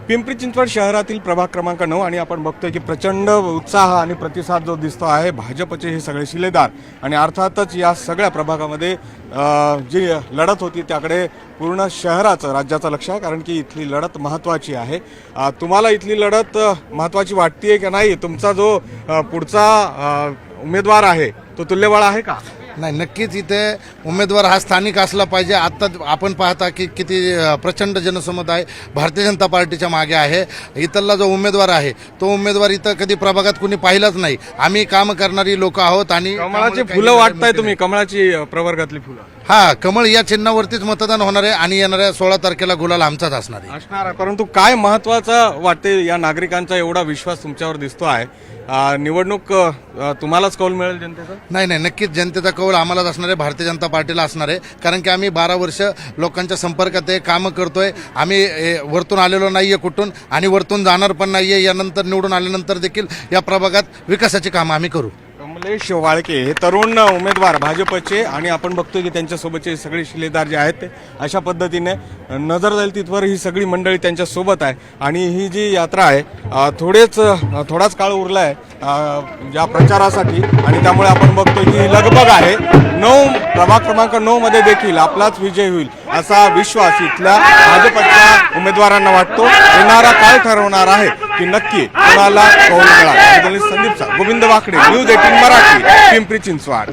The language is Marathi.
पिंपरी चिंचवड शहरातील प्रभाग क्रमांक 9 आणि आपण बघतोय की प्रचंड उत्साह आणि प्रतिसाद जो दिसतो आहे भाजपचे हे सगळे शिलेदार आणि अर्थातच या सगळ्या प्रभागामध्ये जी लढत होती त्याकडे पूर्ण शहराचं राज्याचं लक्ष आहे, कारण की इथली लढत महत्त्वाची आहे। तुम्हाला इथली लढत महत्त्वाची वाटते की नाही? तुमचा जो पुढचा उमेदवार आहे तो तुल्यबळ आहे का? नाही, नक्कीच इथे उमेदवार हा स्थानिक असला पाहिजे। आता आपण पाहता की किती प्रचंड जनसमुदाय भारतीय जनता पार्टीच्या मागे आहे। इथला जो उमेदवार आहे तो उमेदवार इथं कधी प्रभागात कुणी पाहिलाच नाही। आम्ही काम करणारी लोक आहोत आणि कमळाची फुलं वाटताय तुम्ही, कमळाची प्रवर्गातली फुलं। हा, कमळ या चिन्हावरतीच मतदान होणार आहे आणि येणाऱ्या 16 तारखेला गुलाल आमचाच असणार आहे। परंतु काय महत्त्वाचं वाटते या नागरिकांचा एवढा विश्वास तुमच्यावर दिसतो आहे, निवडणूक तुम्हालाच कौल मिळेल जनतेचा? नाही, नक्कीच जनतेचा कौल आम्हालाच असणार आहे, भारतीय जनता पार्टीला असणार आहे। कारण की आम्ही 12 वर्ष लोकांच्या संपर्कात आहे, कामं करतोय। आम्ही वरतून आलेलो नाहीये कुठून आणि वरतून जाणार पण नाहीये। यानंतर निवडून आल्यानंतर देखील या प्रभागात विकासाची कामं आम्ही करू। कमलेश वाळके हे तरुण उमेदवार भाजपचे आणि आपण बघतोय की त्यांच्यासोबतचे सगळे शिलेदार जे आहेत ते अशा पद्धतीने नजर जाईल तिथवर ही सगळी मंडळी त्यांच्या सोबत आहे आणि ही जी यात्रा आहे थोडाच काळ उरला आहे या प्रचारासाठी आणि त्यामुळे आपण बघतोय की लगबग आहे। प्रभाग क्रमांक 9 मध्ये देखील आपलाच विजय होईल असा विश्वास इथल्या भाजपच्या उमेदवारांना वाटतो। येणारा काळ ठरवणार आहे की नक्की कोणाला कौल मिळाला। संदीप गोविंद वाकडे, न्यूज 18 मराठी, पिंपरी चिंचवड।